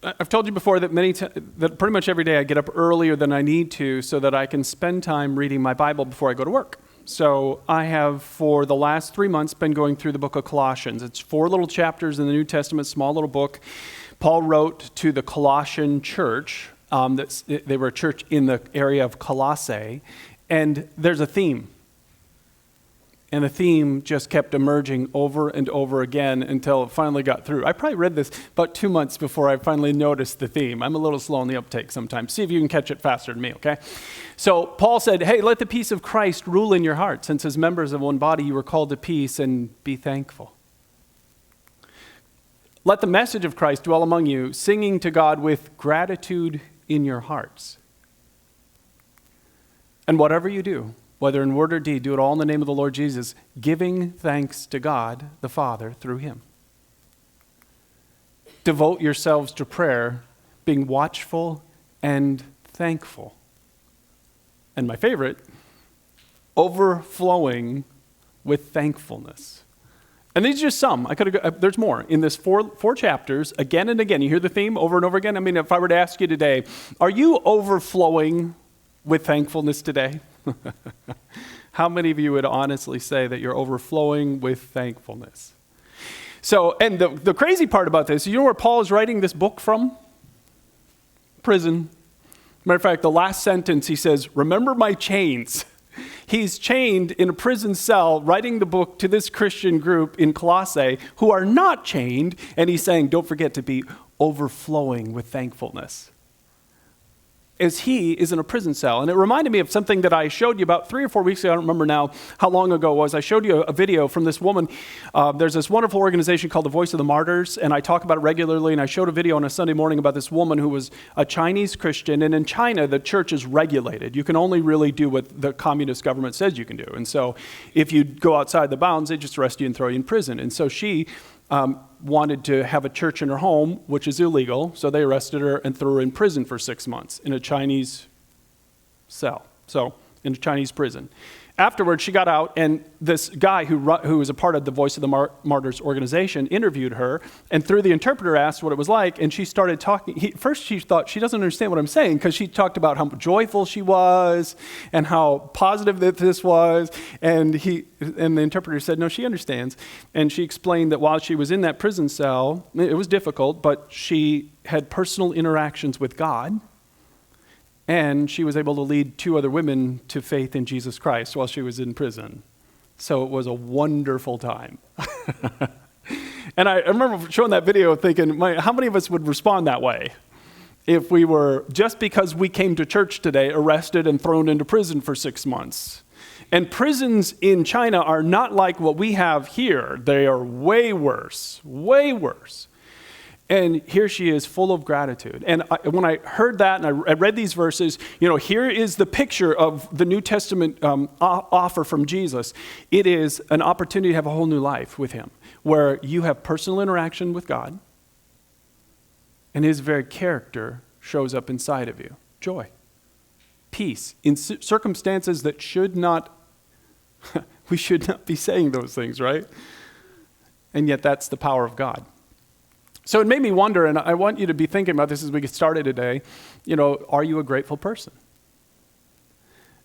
I've told you before that that pretty much every day I get up earlier than I need to so that I can spend time reading my Bible before I go to work. So I have, for the last 3 months, been going through the book of Colossians. It's 4 little chapters in the New Testament, small little book. Paul wrote to the Colossian church. They were a church in the area of Colossae, and there's a theme. And the theme just kept emerging over and over again until it finally got through. I probably read this about 2 months before I finally noticed the theme. I'm a little slow on the uptake sometimes. See if you can catch it faster than me, okay? So Paul said, hey, let the peace of Christ rule in your heart. Since as members of one body you were called to peace, and be thankful. Let the message of Christ dwell among you, singing to God with gratitude in your hearts. And whatever you do, whether in word or deed, do it all in the name of the Lord Jesus, giving thanks to God the Father through him. Devote yourselves to prayer, being watchful and thankful. And my favorite, overflowing with thankfulness. And these are just some. There's more. In this four chapters, again and again, you hear the theme over and over again. I mean, if I were to ask you today, are you overflowing with thankfulness today? How many of you would honestly say that you're overflowing with thankfulness? So, and the crazy part about this, you know where Paul is writing this book from? Prison. Matter of fact, the last sentence he says, remember my chains. He's chained in a prison cell writing the book to this Christian group in Colossae who are not chained, and he's saying, don't forget to be overflowing with thankfulness. As he is in a prison cell. And it reminded me of something that I showed you about 3 or 4 weeks ago. I don't remember now how long ago it was. I showed you a video from this woman. There's this wonderful organization called the Voice of the Martyrs, and I talk about it regularly. And I showed a video on a Sunday morning about this woman who was a Chinese Christian. And in China, the church is regulated. You can only really do what the communist government says you can do. And so if you go outside the bounds, they just arrest you and throw you in prison. And so she wanted to have a church in her home, which is illegal, so they arrested her and threw her in prison for 6 months in a Chinese cell, so in a Chinese prison. Afterwards, she got out, and this guy who was a part of the Voice of the Martyrs organization interviewed her, and through the interpreter asked what it was like, and she started talking. First, she thought, she doesn't understand what I'm saying, because she talked about how joyful she was and how positive that this was, and the interpreter said, no, she understands. And she explained that while she was in that prison cell, it was difficult, but she had personal interactions with God. And she was able to lead 2 other women to faith in Jesus Christ while she was in prison. So it was a wonderful time. And I remember showing that video thinking, how many of us would respond that way if we were, just because we came to church today, arrested and thrown into prison for 6 months? And prisons in China are not like what we have here. They are way worse, way worse. And here she is, full of gratitude. And when I heard that and I read these verses, here is the picture of the New Testament offer from Jesus. It is an opportunity to have a whole new life with him, where you have personal interaction with God, and his very character shows up inside of you. Joy, peace, in circumstances that we should not be saying those things, right? And yet that's the power of God. So it made me wonder, and I want you to be thinking about this as we get started today, are you a grateful person?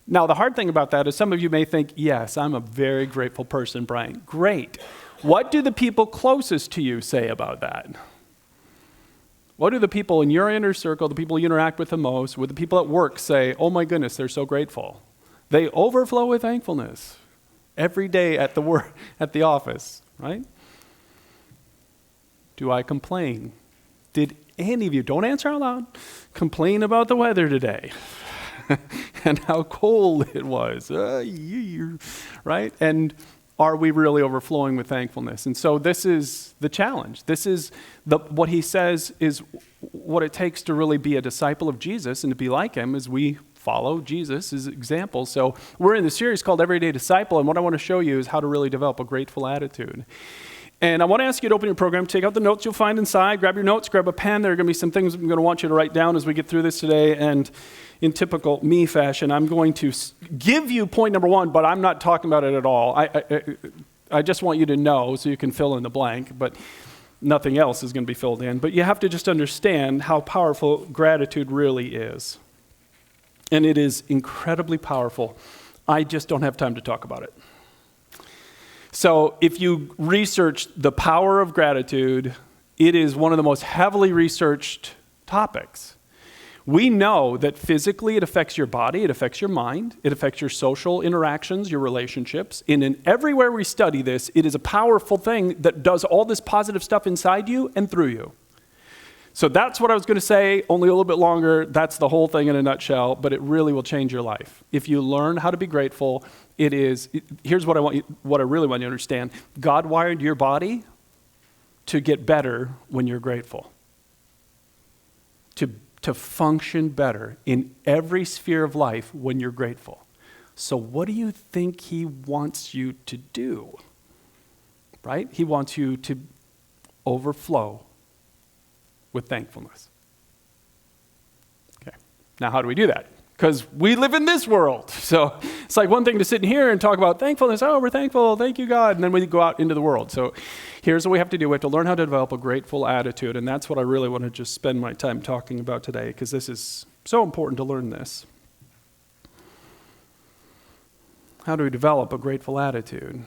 Now, the hard thing about that is some of you may think, yes, I'm a very grateful person, Brian. Great. What do the people closest to you say about that? What do the people in your inner circle, the people you interact with the most, with the people at work say, oh my goodness, they're so grateful? They overflow with thankfulness every day at the office, right? Do I complain? Did any of you, don't answer out loud, complain about the weather today and how cold it was, right? And are we really overflowing with thankfulness? And so this is the challenge. This is what he says is what it takes to really be a disciple of Jesus and to be like him as we follow Jesus' example. So we're in the series called Everyday Disciple, and what I want to show you is how to really develop a grateful attitude. And I want to ask you to open your program, take out the notes you'll find inside, grab your notes, grab a pen. There are going to be some things I'm going to want you to write down as we get through this today. And in typical me fashion, I'm going to give you point number 1, but I'm not talking about it at all. I just want you to know so you can fill in the blank. But nothing else is going to be filled in. But you have to just understand how powerful gratitude really is. And it is incredibly powerful. I just don't have time to talk about it. So if you research the power of gratitude, it is one of the most heavily researched topics. We know that physically it affects your body, it affects your mind, it affects your social interactions, your relationships. And in everywhere we study this, it is a powerful thing that does all this positive stuff inside you and through you. So that's what I was going to say, only a little bit longer. That's the whole thing in a nutshell, but it really will change your life. If you learn how to be grateful, here's what I really want you to understand. God wired your body to get better when you're grateful. To function better in every sphere of life when you're grateful. So what do you think he wants you to do? Right? He wants you to overflow with thankfulness. Okay. Now how do we do that? Because we live in this world. So it's like one thing to sit in here and talk about thankfulness. Oh, we're thankful. Thank you, God. And then we go out into the world. So here's what we have to do. We have to learn how to develop a grateful attitude. And that's what I really want to just spend my time talking about today, because this is so important to learn this. How do we develop a grateful attitude?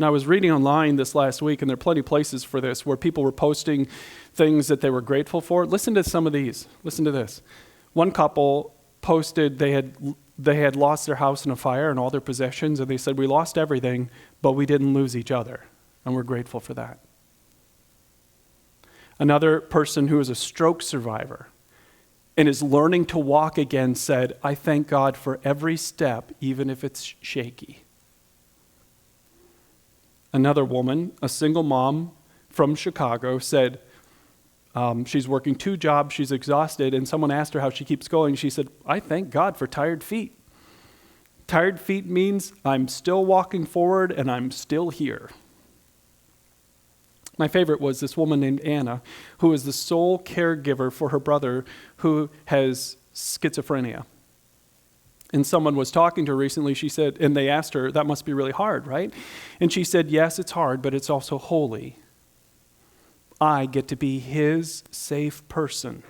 Now, I was reading online this last week, and there are plenty of places for this where people were posting things that they were grateful for. Listen to some of these. Listen to this. One couple posted they had lost their house in a fire and all their possessions, and they said, we lost everything, but we didn't lose each other, and we're grateful for that. Another person who is a stroke survivor and is learning to walk again said, I thank God for every step, even if it's shaky. Another woman, a single mom from Chicago, said she's working 2 jobs, she's exhausted, and someone asked her how she keeps going. She said, I thank God for tired feet. Tired feet means I'm still walking forward and I'm still here. My favorite was this woman named Anna, who is the sole caregiver for her brother who has schizophrenia. And someone was talking to her recently, she said, and they asked her, that must be really hard, right? And she said, yes, it's hard, but it's also holy. I get to be his safe person.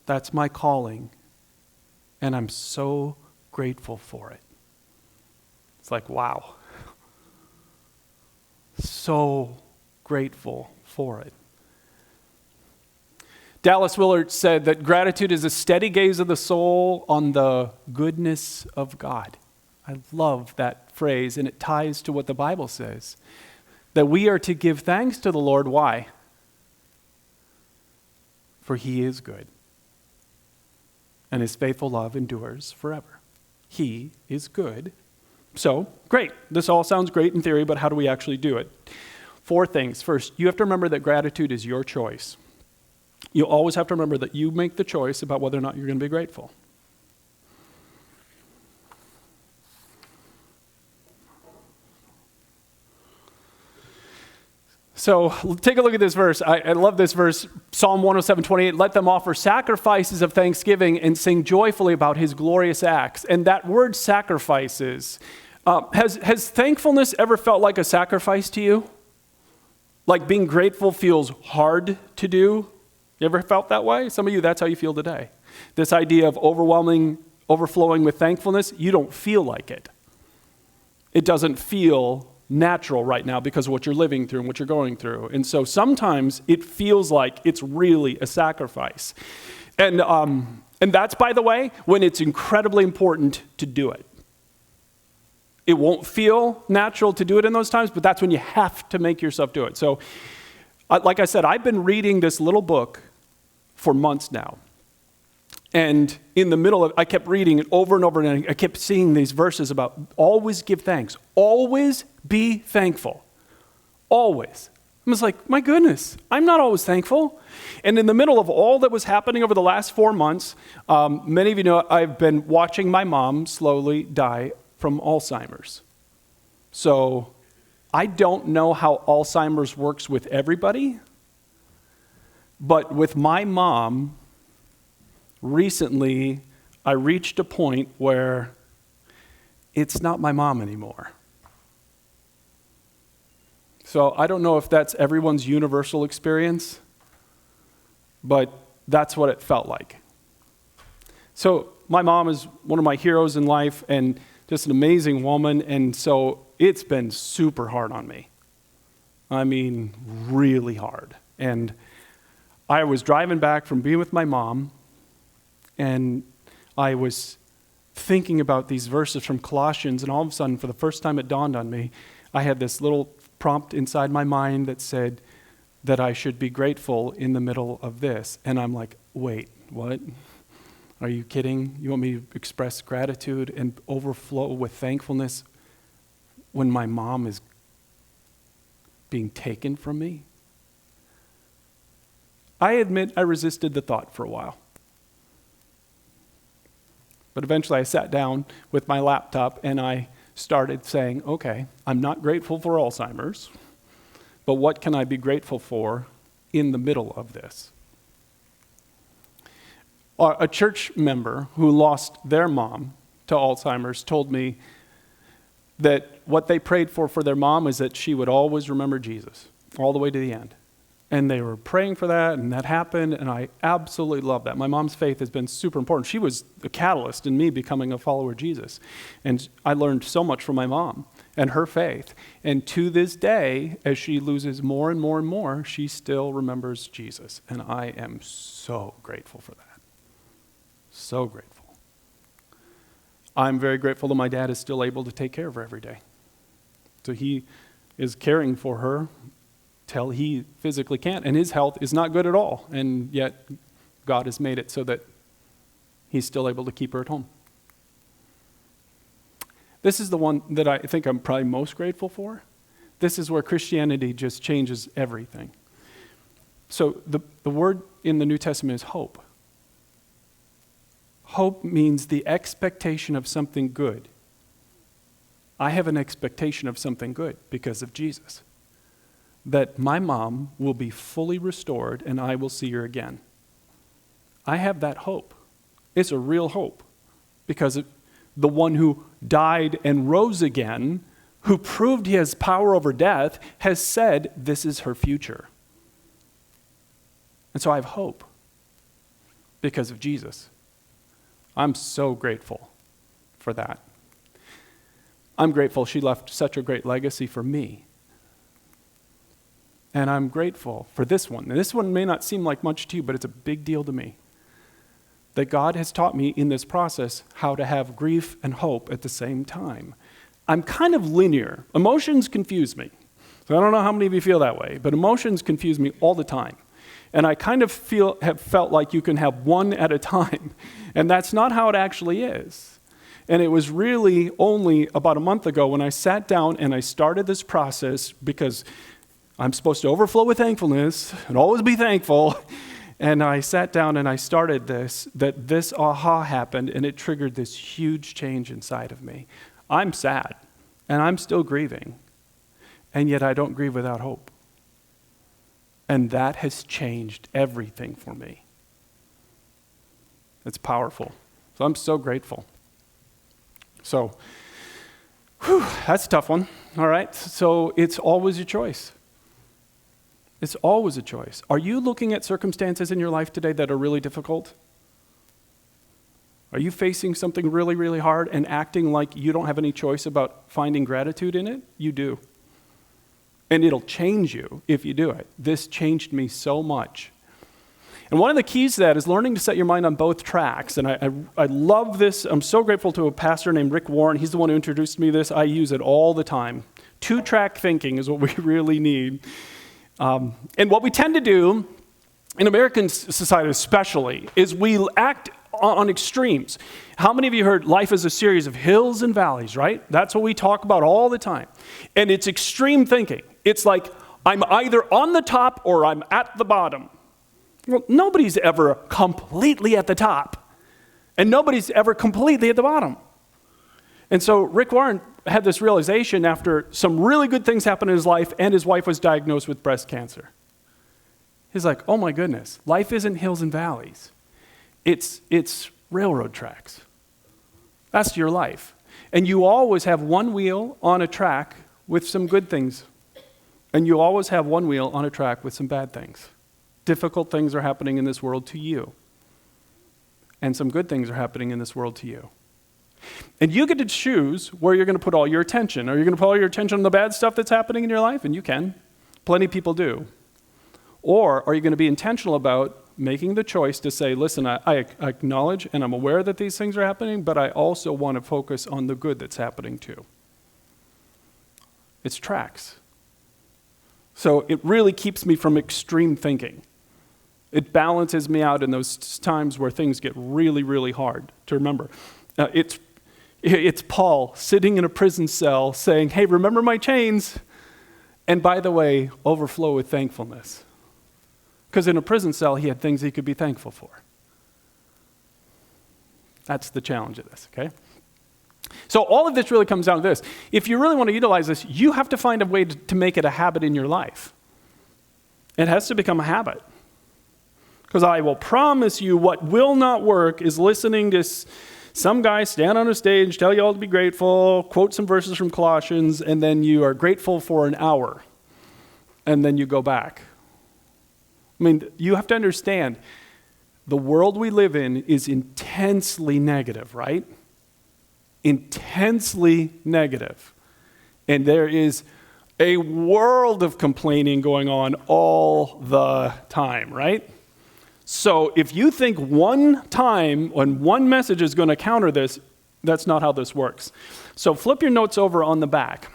That's my calling. And I'm so grateful for it. It's like, wow. So grateful for it. Dallas Willard said that gratitude is a steady gaze of the soul on the goodness of God. I love that phrase, and it ties to what the Bible says, that we are to give thanks to the Lord. Why? For he is good, and his faithful love endures forever. He is good. So, great. This all sounds great in theory, but how do we actually do it? 4 things. First, you have to remember that gratitude is your choice. You always have to remember that you make the choice about whether or not you're going to be grateful. So take a look at this verse. I love this verse, Psalm 107:28. Let them offer sacrifices of thanksgiving and sing joyfully about his glorious acts. And that word sacrifices, has thankfulness ever felt like a sacrifice to you? Like being grateful feels hard to do? You ever felt that way? Some of you, that's how you feel today. This idea of overflowing with thankfulness, you don't feel like it. It doesn't feel natural right now because of what you're living through and what you're going through. And so sometimes it feels like it's really a sacrifice. And that's, by the way, when it's incredibly important to do it. It won't feel natural to do it in those times, but that's when you have to make yourself do it. So, like I said, I've been reading this little book for months now. And in the middle of it, I kept reading it over and over, and I kept seeing these verses about always give thanks. Always be thankful. Always. I was like, my goodness, I'm not always thankful. And in the middle of all that was happening over the last 4 months, many of you know I've been watching my mom slowly die from Alzheimer's. So I don't know how Alzheimer's works with everybody, but with my mom, recently I reached a point where it's not my mom anymore. So I don't know if that's everyone's universal experience, but that's what it felt like. So my mom is one of my heroes in life and just an amazing woman, and so it's been super hard on me. I mean, really hard. And I was driving back from being with my mom, and I was thinking about these verses from Colossians, and all of a sudden, for the first time it dawned on me, I had this little prompt inside my mind that said that I should be grateful in the middle of this. And I'm like, wait, what? Are you kidding? You want me to express gratitude and overflow with thankfulness when my mom is being taken from me? I admit I resisted the thought for a while. But eventually I sat down with my laptop and I started saying, okay, I'm not grateful for Alzheimer's, but what can I be grateful for in the middle of this? A church member who lost their mom to Alzheimer's told me that what they prayed for their mom is that she would always remember Jesus all the way to the end. And they were praying for that, and that happened, and I absolutely love that. My mom's faith has been super important. She was the catalyst in me becoming a follower of Jesus. And I learned so much from my mom and her faith. And to this day, as she loses more and more and more, she still remembers Jesus. And I am so grateful for that. So grateful. I'm very grateful that my dad is still able to take care of her every day. So he is caring for her till he physically can't, and his health is not good at all, and yet God has made it so that he's still able to keep her at home. This is the one that I think I'm probably most grateful for. This is where Christianity just changes everything. So the word in the New Testament is hope. Hope means the expectation of something good. I have an expectation of something good because of Jesus. That my mom will be fully restored and I will see her again. I have that hope. It's a real hope because the one who died and rose again, who proved he has power over death, has said this is her future. And so I have hope because of Jesus. I'm so grateful for that. I'm grateful she left such a great legacy for me. And I'm grateful for this one. And this one may not seem like much to you, but it's a big deal to me. That God has taught me in this process how to have grief and hope at the same time. I'm kind of linear. Emotions confuse me. So I don't know how many of you feel that way, but emotions confuse me all the time. And I kind of have felt like you can have one at a time. And that's not how it actually is. And it was really only about a month ago when I sat down and I started this process because I'm supposed to overflow with thankfulness and always be thankful. And I sat down and I started this aha happened, and it triggered this huge change inside of me. I'm sad, and I'm still grieving, and yet I don't grieve without hope. And that has changed everything for me. It's powerful. So I'm so grateful. So, that's a tough one. All right, so it's always a choice. It's always a choice. Are you looking at circumstances in your life today that are really difficult? Are you facing something really, really hard and acting like you don't have any choice about finding gratitude in it? You do. And it'll change you if you do it. This changed me so much. And one of the keys to that is learning to set your mind on both tracks. And I love this. I'm so grateful to a pastor named Rick Warren. He's the one who introduced me to this. I use it all the time. 2-track thinking is what we really need. And what we tend to do, in American society especially, is we act on extremes. How many of you heard life is a series of hills and valleys, right? That's what we talk about all the time. And it's extreme thinking. It's like, I'm either on the top or I'm at the bottom. Well, nobody's ever completely at the top. And nobody's ever completely at the bottom. And so Rick Warren had this realization after some really good things happened in his life and his wife was diagnosed with breast cancer. He's like, oh my goodness, life isn't hills and valleys. It's railroad tracks. That's your life. And you always have one wheel on a track with some good things. And you always have one wheel on a track with some bad things. Difficult things are happening in this world to you. And some good things are happening in this world to you. And you get to choose where you're going to put all your attention. Are you going to put all your attention on the bad stuff that's happening in your life? And you can. Plenty of people do. Or are you going to be intentional about making the choice to say, listen, I acknowledge and I'm aware that these things are happening, but I also want to focus on the good that's happening too. It's tracks. So it really keeps me from extreme thinking. It balances me out in those times where things get really, really hard to remember. It's Paul sitting in a prison cell saying, hey, remember my chains? And by the way, overflow with thankfulness. Because in a prison cell, he had things he could be thankful for. That's the challenge of this, okay? So all of this really comes down to this. If you really want to utilize this, you have to find a way to make it a habit in your life. It has to become a habit. Because I will promise you what will not work is listening to some guy stand on a stage, tell you all to be grateful, quote some verses from Colossians, and then you are grateful for an hour. And then you go back. I mean, you have to understand, the world we live in is intensely negative, right? Intensely negative. And there is a world of complaining going on all the time, right? So if you think one time when one message is going to counter this, that's not how this works. So flip your notes over on the back.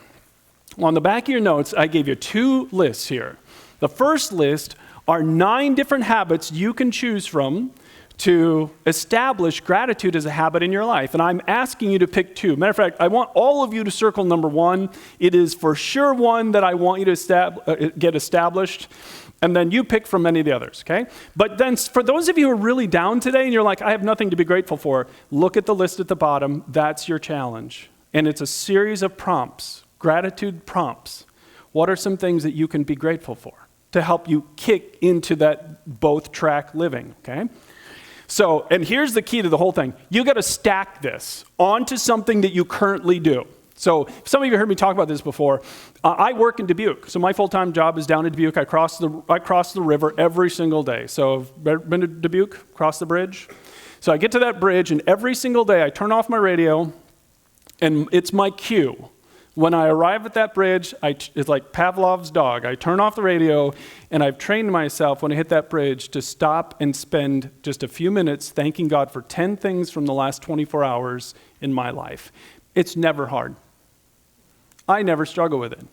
On the back of your notes, I gave you 2 lists here. The first list are 9 different habits you can choose from to establish gratitude as a habit in your life. And I'm asking you to pick 2. Matter of fact, I want all of you to circle number 1. It is for sure one that I want you to get established. And then you pick from any of the others, okay? But then for those of you who are really down today and you're like, I have nothing to be grateful for, look at the list at the bottom. That's your challenge. And it's a series of prompts, gratitude prompts. What are some things that you can be grateful for to help you kick into that both track living, okay? So, and here's the key to the whole thing. You got to stack this onto something that you currently do. So some of you heard me talk about this before. I work in Dubuque. So my full-time job is down in Dubuque. I cross the river every single day. So I've been to Dubuque, cross the bridge. So I get to that bridge, and every single day I turn off my radio, and it's my cue. When I arrive at that bridge, it's like Pavlov's dog. I turn off the radio, and I've trained myself when I hit that bridge to stop and spend just a few minutes thanking God for 10 things from the last 24 hours in my life. It's never hard. I never struggle with it.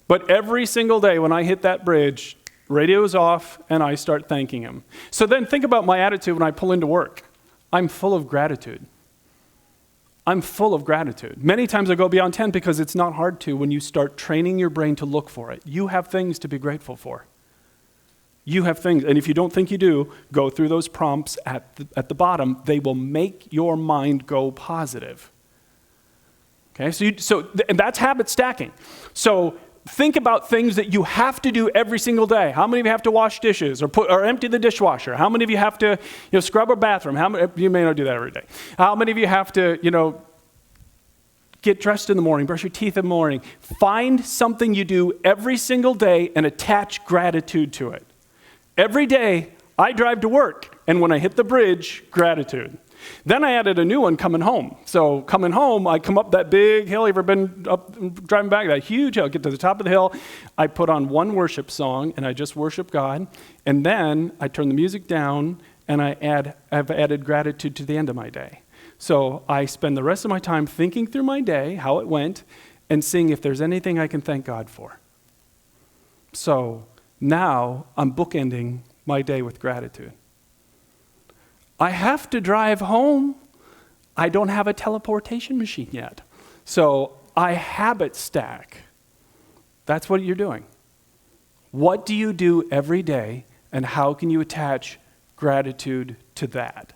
But every single day when I hit that bridge, radio's off, and I start thanking him. So then think about my attitude when I pull into work. I'm full of gratitude. I'm full of gratitude. Many times I go beyond 10 because it's not hard to when you start training your brain to look for it. You have things to be grateful for. You have things, and if you don't think you do, go through those prompts at the bottom. They will make your mind go positive. Okay, and that's habit stacking. So think about things that you have to do every single day. How many of you have to wash dishes or empty the dishwasher? How many of you have to scrub a bathroom? You may not do that every day. How many of you have to get dressed in the morning, brush your teeth in the morning? Find something you do every single day and attach gratitude to it. Every day I drive to work, and when I hit the bridge, gratitude. Then I added a new one, coming home. So coming home, I come up that big hill. You ever been up driving back that huge hill? Get to the top of the hill. I put on one worship song, and I just worship God. And then I turn the music down, and I've added gratitude to the end of my day. So I spend the rest of my time thinking through my day, how it went, and seeing if there's anything I can thank God for. So now I'm bookending my day with gratitude. I have to drive home. I don't have a teleportation machine yet. So I habit stack. That's what you're doing. What do you do every day, and how can you attach gratitude to that?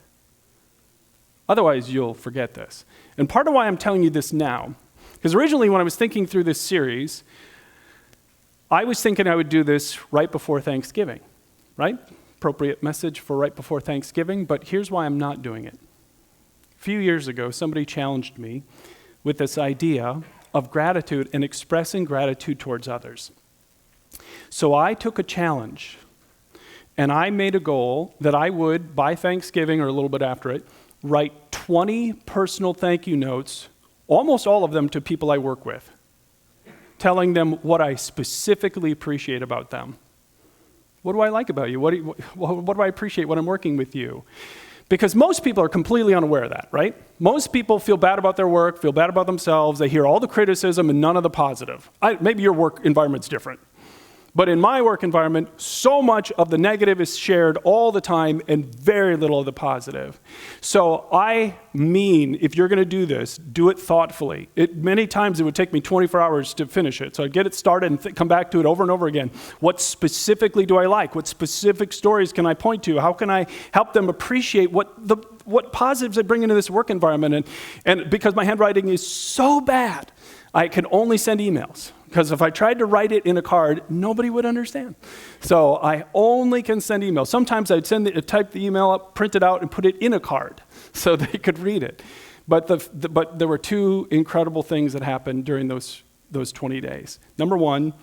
Otherwise, you'll forget this. And part of why I'm telling you this now, because originally when I was thinking through this series, I was thinking I would do this right before Thanksgiving, right? Appropriate message for right before Thanksgiving, but here's why I'm not doing it. A few years ago, somebody challenged me with this idea of gratitude and expressing gratitude towards others. So I took a challenge, and I made a goal that I would, by Thanksgiving or a little bit after it, write 20 personal thank you notes, almost all of them to people I work with, telling them what I specifically appreciate about them. What do I like about you? What do I appreciate when I'm working with you? Because most people are completely unaware of that, right? Most people feel bad about their work, feel bad about themselves. They hear all the criticism and none of the positive. Maybe your work environment's different. But in my work environment, so much of the negative is shared all the time and very little of the positive. So if you're going to do this, do it thoughtfully. Many times it would take me 24 hours to finish it. So I'd get it started and come back to it over and over again. What specifically do I like? What specific stories can I point to? How can I help them appreciate what positives I bring into this work environment? And because my handwriting is so bad, I can only send emails. Because if I tried to write it in a card, nobody would understand. So I only can send emails. Sometimes I'd type the email up, print it out, and put it in a card so they could read it. But there were two incredible things that happened during those 20 days. Number one,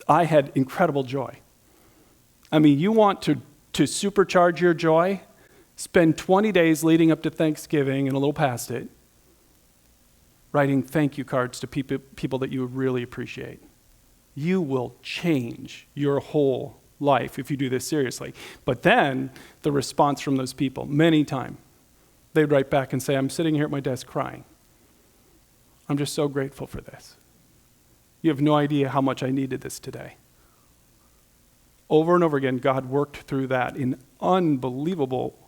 I had incredible joy. I mean, you want to supercharge your joy? Spend 20 days leading up to Thanksgiving and a little past it, writing thank you cards to people that you really appreciate. You will change your whole life if you do this seriously. But then the response from those people, many times, they'd write back and say, I'm sitting here at my desk crying. I'm just so grateful for this. You have no idea how much I needed this today. Over and over again, God worked through that in unbelievable,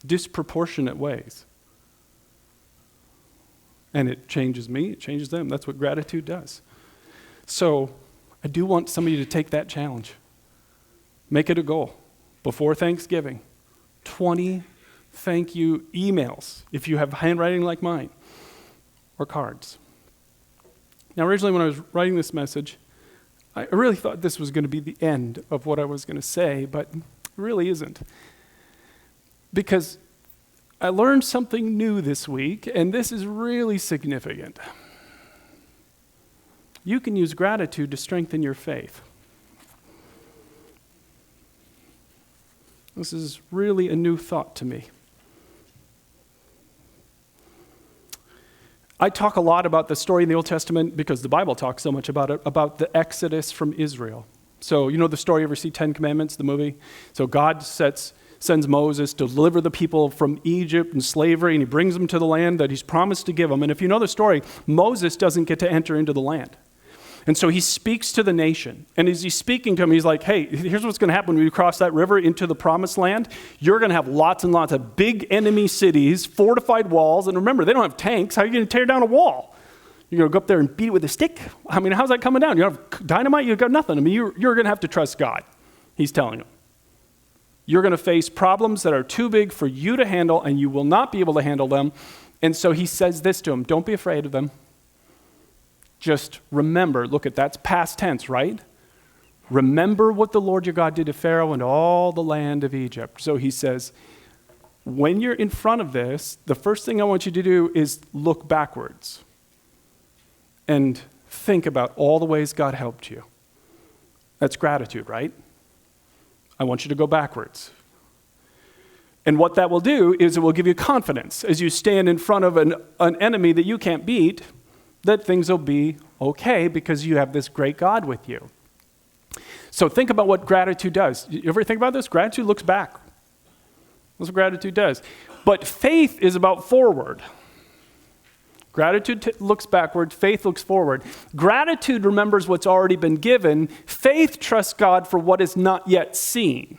disproportionate ways. And it changes me, it changes them. That's what gratitude does. So I do want somebody to take that challenge. Make it a goal. Before Thanksgiving, 20 thank you emails, if you have handwriting like mine, or cards. Now, originally when I was writing this message, I really thought this was going to be the end of what I was going to say, but it really isn't. Because I learned something new this week, and this is really significant. You can use gratitude to strengthen your faith. This is really a new thought to me. I talk a lot about the story in the Old Testament because the Bible talks so much about it, about the Exodus from Israel. So you know the story, ever see 10 Commandments, the movie? So God sends Moses to deliver the people from Egypt and slavery, and he brings them to the land that he's promised to give them. And if you know the story, Moses doesn't get to enter into the land. And so he speaks to the nation. And as he's speaking to them, he's like, hey, here's what's going to happen when you cross that river into the promised land. You're going to have lots and lots of big enemy cities, fortified walls. And remember, they don't have tanks. How are you going to tear down a wall? You're going to go up there and beat it with a stick? I mean, how's that coming down? You don't have dynamite? You've got nothing. I mean, you're going to have to trust God, he's telling them. You're going to face problems that are too big for you to handle, and you will not be able to handle them. And so he says this to them, don't be afraid of them. Just remember, look at that's past tense, right? Remember what the Lord your God did to Pharaoh and all the land of Egypt. So he says, when you're in front of this, the first thing I want you to do is look backwards and think about all the ways God helped you. That's gratitude, right? I want you to go backwards. And what that will do is it will give you confidence as you stand in front of an enemy that you can't beat, that things will be okay because you have this great God with you. So think about what gratitude does. You ever think about this? Gratitude looks back. That's what gratitude does. But faith is about forward. Gratitude looks backward, faith looks forward. Gratitude remembers what's already been given. Faith trusts God for what is not yet seen.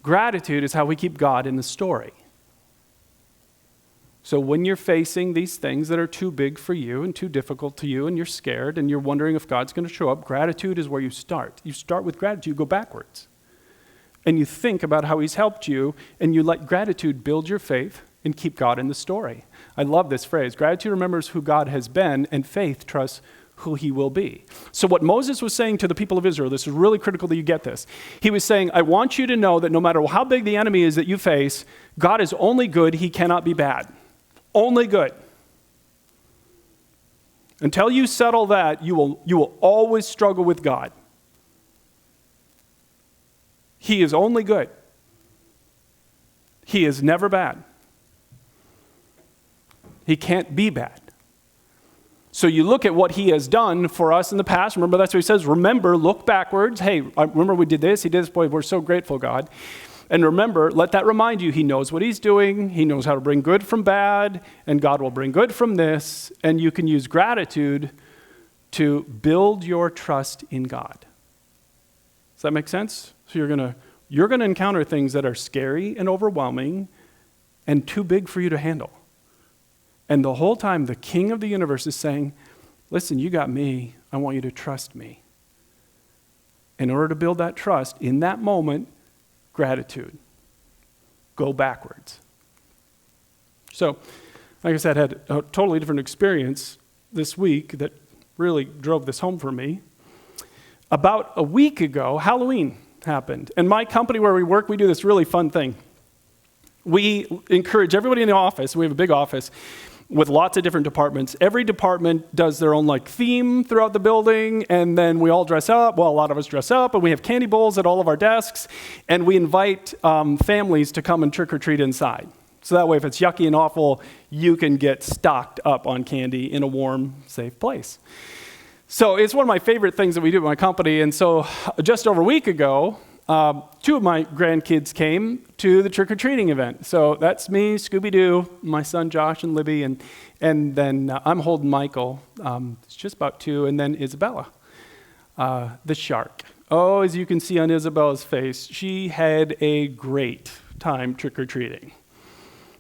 Gratitude is how we keep God in the story. So when you're facing these things that are too big for you and too difficult to you and you're scared and you're wondering if God's going to show up, gratitude is where you start. You start with gratitude, you go backwards. And you think about how he's helped you and you let gratitude build your faith and keep God in the story. I love this phrase. Gratitude remembers who God has been and faith trusts who he will be. So what Moses was saying to the people of Israel, this is really critical that you get this. He was saying, I want you to know that no matter how big the enemy is that you face, God is only good, he cannot be bad. Only good. Until you settle that, you will always struggle with God. He is only good. He is never bad. He can't be bad. So you look at what he has done for us in the past. Remember, that's what he says. Remember, look backwards. Hey, remember we did this. He did this. Boy, we're so grateful, God. And remember, let that remind you, he knows what he's doing. He knows how to bring good from bad, and God will bring good from this. And you can use gratitude to build your trust in God. Does that make sense? So you're going to encounter things that are scary and overwhelming and too big for you to handle. And the whole time, the King of the universe is saying, listen, you got me. I want you to trust me. In order to build that trust, in that moment, gratitude. Go backwards. So, like I said, I had a totally different experience this week that really drove this home for me. About a week ago, Halloween happened. And my company where we work, we do this really fun thing. We encourage everybody in the office, we have a big office, with lots of different departments. Every department does their own theme throughout the building, and then we all dress up. Well, a lot of us dress up, and we have candy bowls at all of our desks, and we invite families to come and trick-or-treat inside. So that way, if it's yucky and awful, you can get stocked up on candy in a warm, safe place. So it's one of my favorite things that we do at my company, and so just over a week ago, two of my grandkids came to the trick-or-treating event. So that's me, Scooby-Doo, my son Josh and Libby, and then I'm holding Michael, it's just about 2, and then Isabella, the shark. Oh, as you can see on Isabella's face, she had a great time trick-or-treating.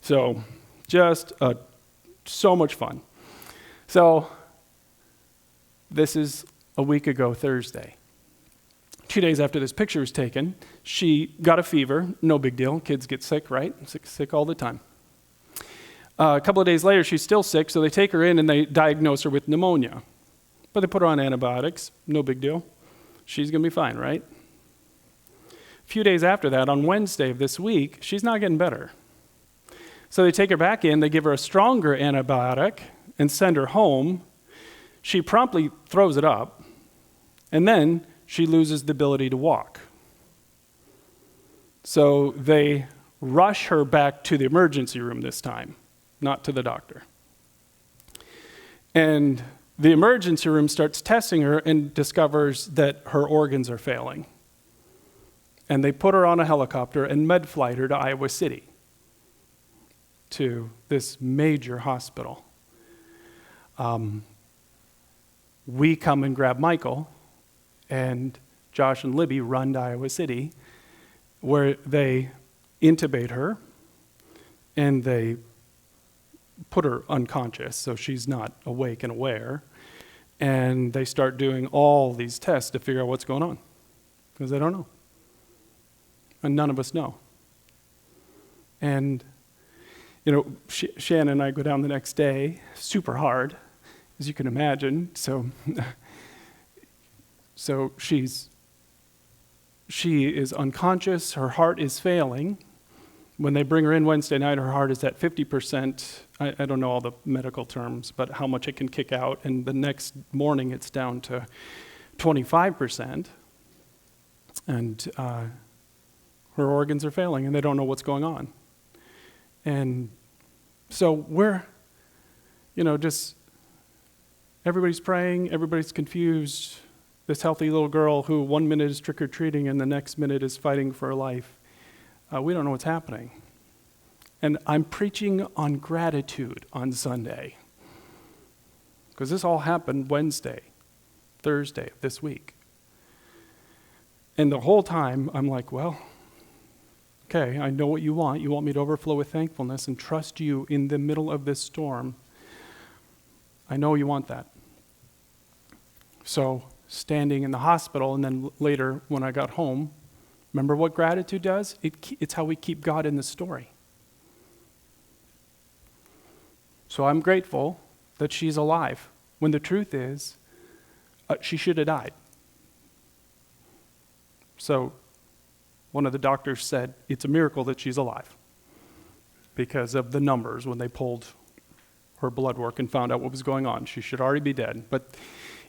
So just so much fun. So this is a week ago Thursday. 2 days after this picture was taken, she got a fever. No big deal. Kids get sick, right? Sick all the time. A couple of days later, she's still sick, so they take her in and they diagnose her with pneumonia. But they put her on antibiotics. No big deal. She's going to be fine, right? A few days after that, on Wednesday of this week, she's not getting better. So they take her back in, they give her a stronger antibiotic and send her home. She promptly throws it up, and then she loses the ability to walk. So they rush her back to the emergency room this time, not to the doctor. And the emergency room starts testing her and discovers that her organs are failing. And they put her on a helicopter and med-flight her to Iowa City, to this major hospital. We come and grab Michael, and Josh and Libby run to Iowa City, where they intubate her, and they put her unconscious, so she's not awake and aware, and they start doing all these tests to figure out what's going on, because they don't know. And none of us know. And, Shannon and I go down the next day, super hard, as you can imagine, so she is unconscious, her heart is failing. When they bring her in Wednesday night, her heart is at 50%. I don't know all the medical terms, but how much it can kick out. And the next morning, it's down to 25%. And her organs are failing, and they don't know what's going on. And so we're, just everybody's praying, everybody's confused. This healthy little girl who 1 minute is trick-or-treating and the next minute is fighting for her life. We don't know what's happening. And I'm preaching on gratitude on Sunday, because this all happened Wednesday, Thursday of this week. And the whole time I'm like, well, okay, I know what you want. You want me to overflow with thankfulness and trust you in the middle of this storm. I know you want that. So standing in the hospital, and then later when I got home, remember what gratitude does? It's how we keep God in the story. So I'm grateful that she's alive, when the truth is, she should have died. So one of the doctors said, it's a miracle that she's alive, because of the numbers when they pulled her blood work and found out what was going on. She should already be dead. But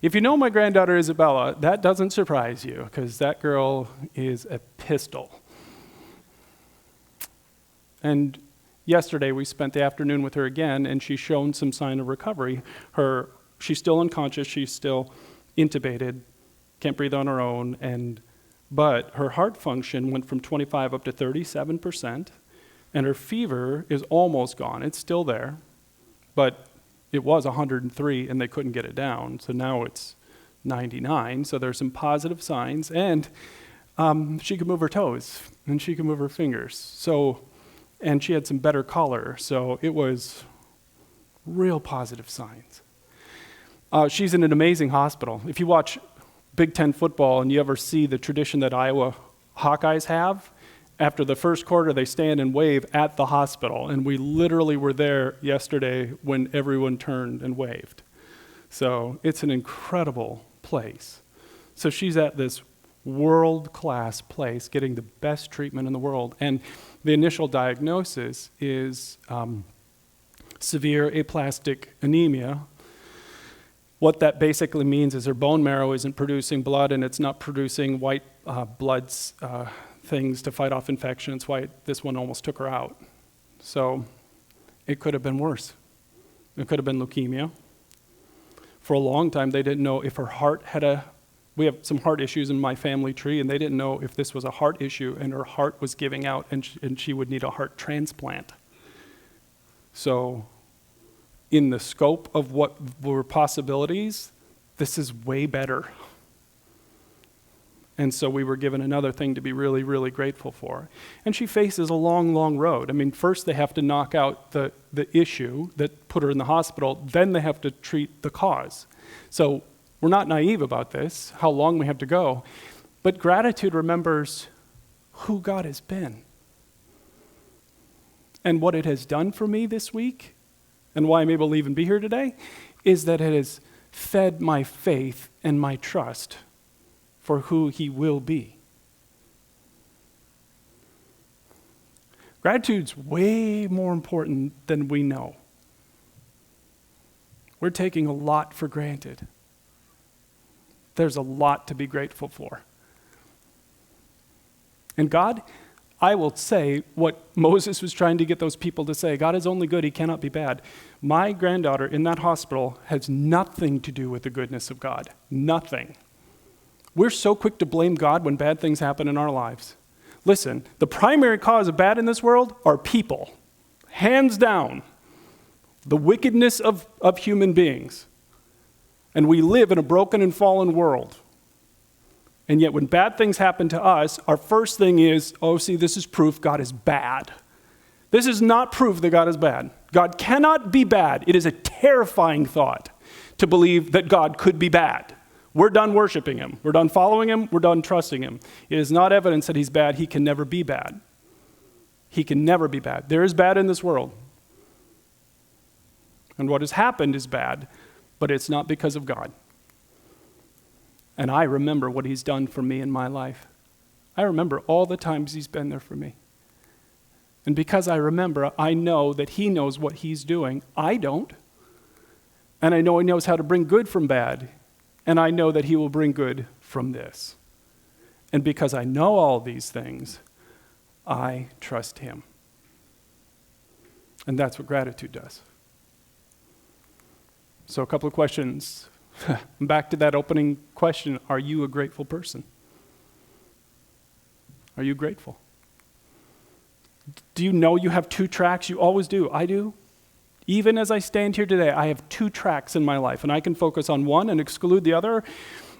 if you know my granddaughter Isabella, that doesn't surprise you, because that girl is a pistol. And yesterday we spent the afternoon with her again, and she's shown some sign of recovery. She's still unconscious, she's still intubated, can't breathe on her own, but her heart function went from 25 up to 37%, and her fever is almost gone. It's still there, but it was 103 and they couldn't get it down, so now it's 99, so there's some positive signs, and she can move her toes, and she can move her fingers, and she had some better color, so it was real positive signs. She's in an amazing hospital. If you watch Big Ten football and you ever see the tradition that Iowa Hawkeyes have, after the first quarter they stand and wave at the hospital, and we literally were there yesterday when everyone turned and waved. So it's an incredible place. So she's at this world-class place getting the best treatment in the world, and the initial diagnosis is severe aplastic anemia. What that basically means is her bone marrow isn't producing blood, and it's not producing white blood things to fight off infection. It's why this one almost took her out. So it could have been worse. It could have been leukemia. For a long time, they didn't know if her heart we have some heart issues in my family tree, and they didn't know if this was a heart issue and her heart was giving out and she would need a heart transplant. So in the scope of what were possibilities, this is way better. And so we were given another thing to be really, really grateful for. And she faces a long, long road. I mean, first they have to knock out the issue that put her in the hospital, then they have to treat the cause. So we're not naive about this, how long we have to go. But gratitude remembers who God has been and what it has done for me this week, and why I'm able to even be here today, is that it has fed my faith and my trust for who he will be. Gratitude's way more important than we know. We're taking a lot for granted. There's a lot to be grateful for. And God, I will say what Moses was trying to get those people to say. God is only good, he cannot be bad. My granddaughter in that hospital has nothing to do with the goodness of God. Nothing. We're so quick to blame God when bad things happen in our lives. Listen, the primary cause of bad in this world are people. Hands down. The wickedness of human beings. And we live in a broken and fallen world. And yet when bad things happen to us, our first thing is, this is proof God is bad. This is not proof that God is bad. God cannot be bad. It is a terrifying thought to believe that God could be bad. We're done worshiping him. We're done following him. We're done trusting him. It is not evidence that he's bad. He can never be bad. He can never be bad. There is bad in this world. And what has happened is bad, but it's not because of God. And I remember what he's done for me in my life. I remember all the times he's been there for me. And because I remember, I know that he knows what he's doing. I don't. And I know he knows how to bring good from bad. And I know that he will bring good from this. And because I know all these things, I trust him. And that's what gratitude does. So a couple of questions. Back to that opening question, are you a grateful person? Are you grateful? Do you know you have two tracks? You always do. I do. Even as I stand here today, I have two tracks in my life, and I can focus on one and exclude the other.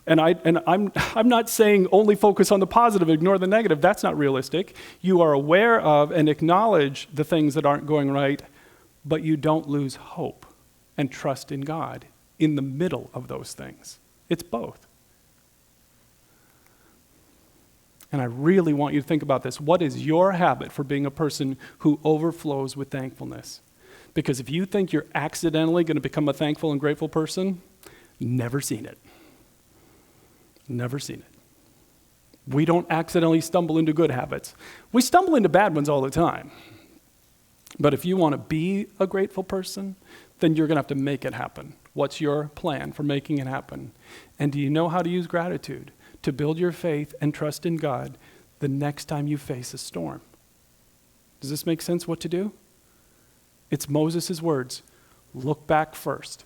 And I'm not saying only focus on the positive, ignore the negative. That's not realistic. You are aware of and acknowledge the things that aren't going right, but you don't lose hope and trust in God in the middle of those things. It's both. And I really want you to think about this. What is your habit for being a person who overflows with thankfulness? Because if you think you're accidentally going to become a thankful and grateful person, never seen it. Never seen it. We don't accidentally stumble into good habits. We stumble into bad ones all the time. But if you want to be a grateful person, then you're going to have to make it happen. What's your plan for making it happen? And do you know how to use gratitude to build your faith and trust in God the next time you face a storm? Does this make sense what to do? It's Moses' words. Look back first.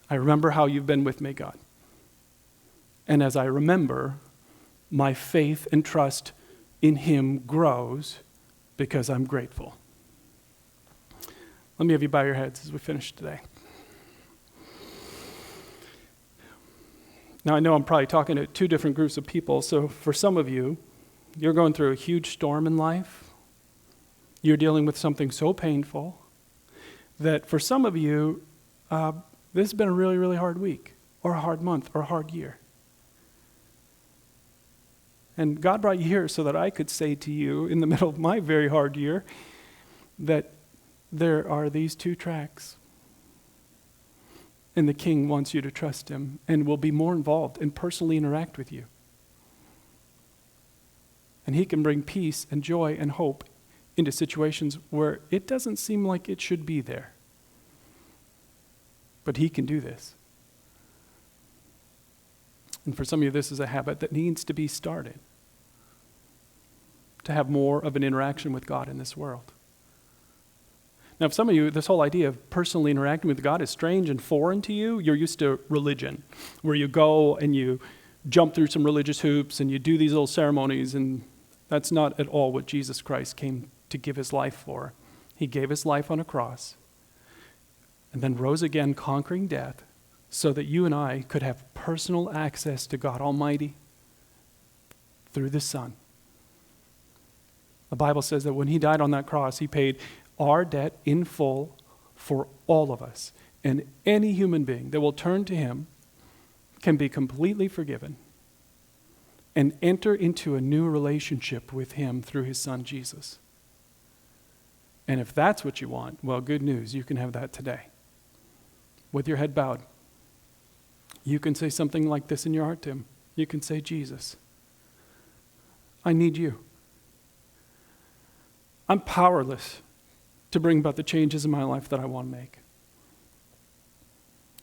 I remember how you've been with me, God. And as I remember, my faith and trust in him grows because I'm grateful. Let me have you bow your heads as we finish today. Now, I know I'm probably talking to two different groups of people, so for some of you, you're going through a huge storm in life. You're dealing with something so painful that for some of you, this has been a really, really hard week, or a hard month, or a hard year. And God brought you here so that I could say to you in the middle of my very hard year that there are these two tracks. And the King wants you to trust him and will be more involved and personally interact with you. And he can bring peace and joy and hope into situations where it doesn't seem like it should be there. But he can do this. And for some of you, this is a habit that needs to be started to have more of an interaction with God in this world. Now, if some of you, this whole idea of personally interacting with God is strange and foreign to you, you're used to religion, where you go and you jump through some religious hoops and you do these little ceremonies, and that's not at all what Jesus Christ came to give his life for. He gave his life on a cross and then rose again, conquering death, so that you and I could have personal access to God Almighty through the Son. The Bible says that when he died on that cross, he paid our debt in full for all of us. And any human being that will turn to him can be completely forgiven and enter into a new relationship with him through his Son, Jesus. And if that's what you want, well, good news, you can have that today. With your head bowed, you can say something like this in your heart to him. You can say, Jesus, I need you. I'm powerless to bring about the changes in my life that I want to make.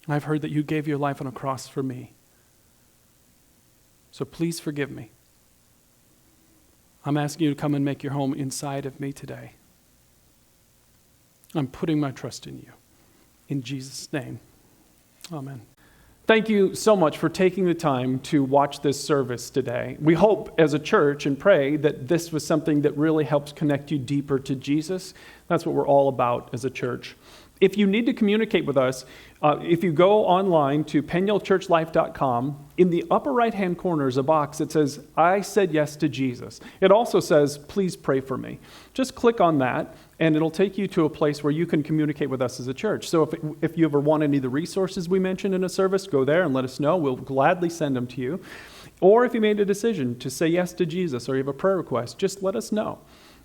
I've heard that you gave your life on a cross for me. So please forgive me. I'm asking you to come and make your home inside of me today. I'm putting my trust in you. In Jesus' name, amen. Thank you so much for taking the time to watch this service today. We hope as a church and pray that this was something that really helps connect you deeper to Jesus. That's what we're all about as a church. If you need to communicate with us, if you go online to penuelchurchlife.com, in the upper right-hand corner is a box that says, I said yes to Jesus. It also says, please pray for me. Just click on that, and it'll take you to a place where you can communicate with us as a church. So if you ever want any of the resources we mentioned in a service, go there and let us know. We'll gladly send them to you. Or if you made a decision to say yes to Jesus or you have a prayer request, just let us know.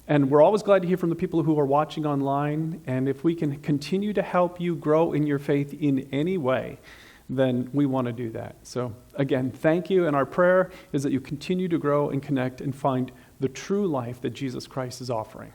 And we're always glad to hear from the people who are watching online. And if we can continue to help you grow in your faith in any way, then we want to do that. So again, thank you. And our prayer is that you continue to grow and connect and find the true life that Jesus Christ is offering.